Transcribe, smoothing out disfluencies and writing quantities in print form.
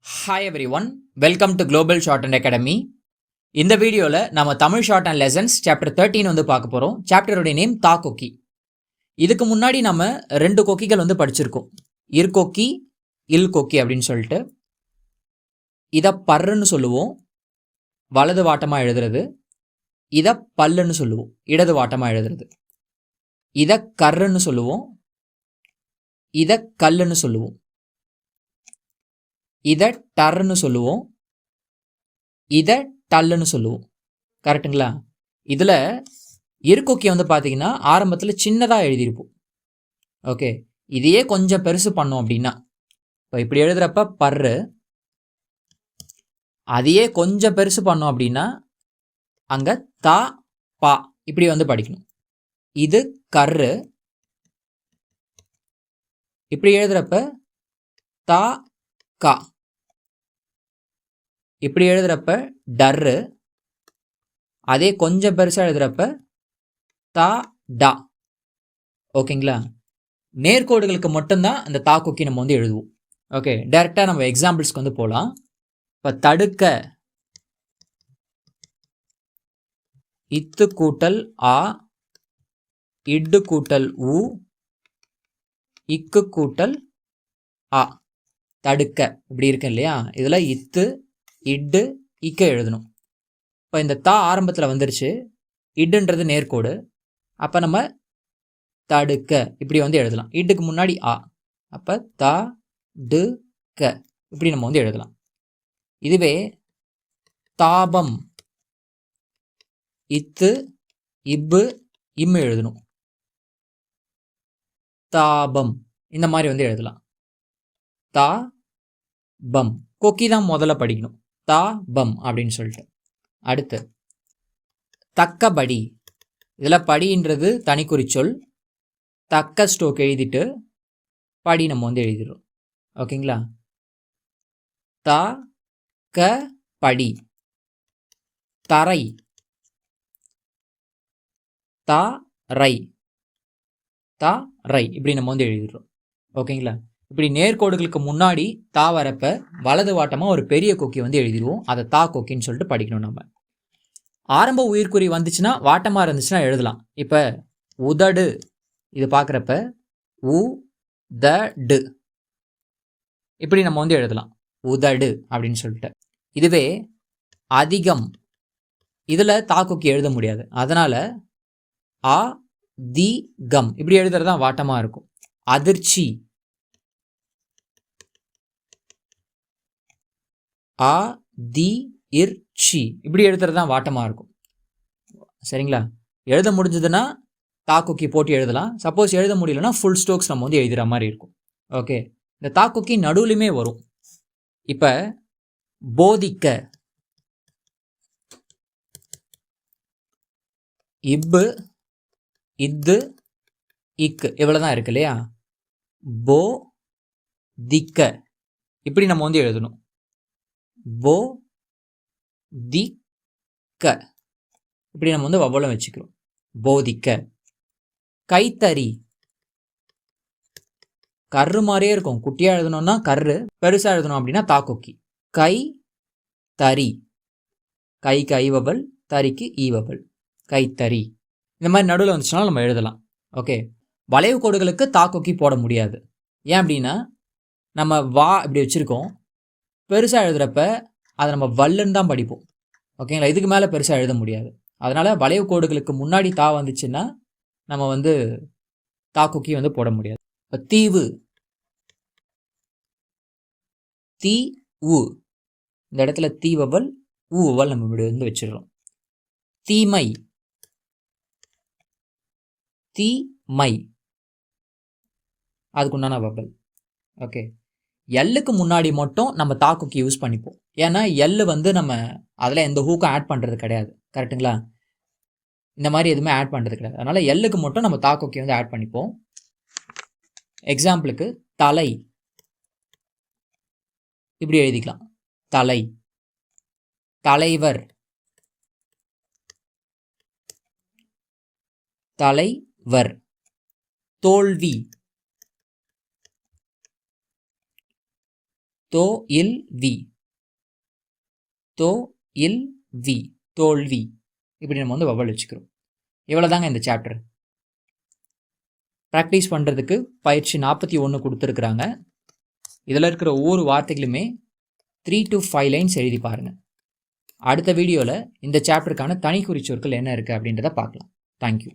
Hi everyone, welcome to Global Shorthand Academy. இந்த வீடியோவில் நம்ம Tamil short and lessons chapter 13 வந்து பார்க்க போகிறோம். சாப்டருடைய நேம் தா கொக்கி. இதுக்கு முன்னாடி நம்ம ரெண்டு கொக்கிகள் வந்து படிச்சிருக்கோம். இர்கொக்கி இல் கொக்கி அப்படின்னு சொல்லிட்டு. இதை பர்ருன்னு சொல்லுவோம், வலது வாட்டமாக எழுதுறது. இதை பல்லுன்னு சொல்லுவோம், இடது வாட்டமாக எழுதுறது. இதை கர்ருன்னு சொல்லுவோம், இதை கல்லுன்னு சொல்லுவோம். இதை டர்ன்னு சொல்லுவோம், இதை டல்லுன்னு சொல்லுவோம். கரெக்டுங்களா? இதில் இர்கொக்கியை வந்து பார்த்தீங்கன்னா ஆரம்பத்தில் சின்னதாக எழுதியிருப்போம். ஓகே, இதையே கொஞ்சம் பெருசு பண்ணோம் அப்படின்னா, இப்போ இப்படி எழுதுகிறப்ப பர்ரு, அதையே கொஞ்சம் பெருசு பண்ணோம் அப்படின்னா அங்கே தா பா இப்படி வந்து படிக்கணும். இது கர்ரு, இப்படி எழுதுகிறப்ப தா கா, இப்படி எழுதுகிறப்ப டர்ரு, அதே கொஞ்சம் பெருசாக எழுதுகிறப்ப தா டா. ஓகேங்களா? நேர்கோடுகளுக்கு மட்டும்தான் அந்த தா கொக்கி நம்ம வந்து எழுதுவோம். ஓகே, டைரெக்டாக நம்ம எக்ஸாம்பிள்ஸ்க்கு வந்து போகலாம். இப்போ தடுக்க, இத்து கூட்டல் ஆ, இட்டு கூட்டல் ஊ, இக்கு கூட்டல் ஆ, தடுக்க இப்படி இருக்கு இல்லையா? இதில் இத்து இட்டு இக்க எழுதணும். இப்போ இந்த தா ஆரம்பத்தில் வந்துருச்சு, இடுன்றது நேர்கோடு, அப்போ நம்ம தடுக்க இப்படி வந்து எழுதலாம். இட்டுக்கு முன்னாடி ஆ, அப்போ த டு க இப்படி நம்ம வந்து எழுதலாம். இதுவே தாபம், இத்து இப்பு இம்மு எழுதணும், தாபம் இந்த மாதிரி வந்து எழுதலாம். தா பம், கொக்கி தான் முதல்ல படிக்கணும், தா பம் அப்படின்னு சொல்லிட்டு. அடுத்து தக்கபடி, இதில் படின்றது தனிக்குறிச்சொல், தக்க ஸ்டோக் எழுதிட்டு படி நம்ம வந்து எழுதிடுறோம். ஓகேங்களா? த க படி. தரை, த ரை, த ரை இப்படி நம்ம வந்து எழுதிடுறோம். ஓகேங்களா? இப்படி நேர்கோடுகளுக்கு முன்னாடி தா வரப்ப வலது வாட்டமாக ஒரு பெரிய கொக்கி வந்து எழுதிடுவோம். அதை தா கொக்கின்னு சொல்லிட்டு படிக்கணும். நம்ம ஆரம்ப உயிர்குறி வந்துச்சுன்னா வாட்டமாக இருந்துச்சுன்னா எழுதலாம். இப்போ உதடு, இது பார்க்குறப்ப உ த டு இப்படி நம்ம வந்து எழுதலாம், உதடு அப்படின்னு சொல்லிட்டு. இதுவே அதிகம், இதில் தா கொக்கி எழுத முடியாது, அதனால் ஆ தி கம் இப்படி எழுதுறது தான் வாட்டமாக இருக்கும். அதிர்ச்சி, ஆ தி இர் சி இப்படி எழுதுறது தான் வாட்டமாக இருக்கும். சரிங்களா? எழுத முடிஞ்சதுன்னா தா கொக்கி போட்டு எழுதலாம். சப்போஸ் எழுத முடியலன்னா ஃபுல் ஸ்டோக்ஸ் நம்ம வந்து எழுதுகிற மாதிரி இருக்கும். ஓகே, இந்த தா கொக்கி நடுவுலையுமே வரும். இப்போ போதிக்க, இப்பு இத்து இக்கு இவ்வளோதான் இருக்கு இல்லையா? போ திக்க இப்படி நம்ம வந்து எழுதணும், போ தி க இப்படி நம்ம வந்து வவ்வலம் வச்சுக்கிறோம், போதிக்க. கைத்தறி, கர்ரு மாதிரியே இருக்கும், குட்டியாக எழுதணும்னா கர்ரு, பெருசாக எழுதணும் அப்படின்னா தா கொக்கி. கை தறி, கைக்கு ஐ வவல், தறிக்கு ஈ வவல், கைத்தறி. இந்த மாதிரி நடுவில் வந்துச்சுன்னா நம்ம எழுதலாம். ஓகே, வளைவு கோடுகளுக்கு தா கொக்கி போட முடியாது. ஏன் அப்படின்னா நம்ம வா இப்படி வச்சுருக்கோம், பெருசாக எழுதுகிறப்ப அதை நம்ம வல்லுன்னு தான் படிப்போம். ஓகேங்களா? இதுக்கு மேலே பெருசாக எழுத முடியாது. அதனால் வளைவு கோடுகளுக்கு முன்னாடி தா வந்துச்சுன்னா நம்ம வந்து தா கொக்கி வந்து போட முடியாது. இப்போ தீவு, தீ உ, இந்த இடத்துல தீ வவல் ஊ வவல் நம்ம இப்படி வந்து வச்சிடறோம். தீமை, தீமை அதுக்குண்டான வவல். ஓகே, எல்லுக்கு முன்னாடி மட்டும் நம்ம தா கொக்கி யூஸ் பண்ணிப்போம். ஏன்னா எல்லு வந்து நம்ம அதில் எந்த ஹூக்கும் ஆட் பண்ணுறது கிடையாது. கரெக்டுங்களா? இந்த மாதிரி எதுவுமே ஆட் பண்ணுறது கிடையாது. அதனால் எல்லுக்கு மட்டும் நம்ம தா கொக்கி வந்து ஆட் பண்ணிப்போம். எக்ஸாம்பிளுக்கு தலை இப்படி எழுதிக்கலாம், தலை. தலைவர், தலைவர். தோல்வி, தோ இல் வி, தோ இல் வி, தோல்வி. இப்படி நம்ம வந்து வவல் வச்சுக்கிறோம். இவ்வளோதாங்க இந்த சாப்டர். ப்ராக்டிஸ் பண்ணுறதுக்கு பயிற்சி 41 கொடுத்துருக்குறாங்க. இதில் இருக்கிற ஒவ்வொரு வார்த்தைகளுமே 3 to 5 லைன்ஸ் எழுதி பாருங்கள். அடுத்த வீடியோவில் இந்த சாப்டருக்கான தனி குறிச்சொற்கள் என்ன இருக்குது அப்படின்றத பார்க்கலாம். தேங்க்யூ.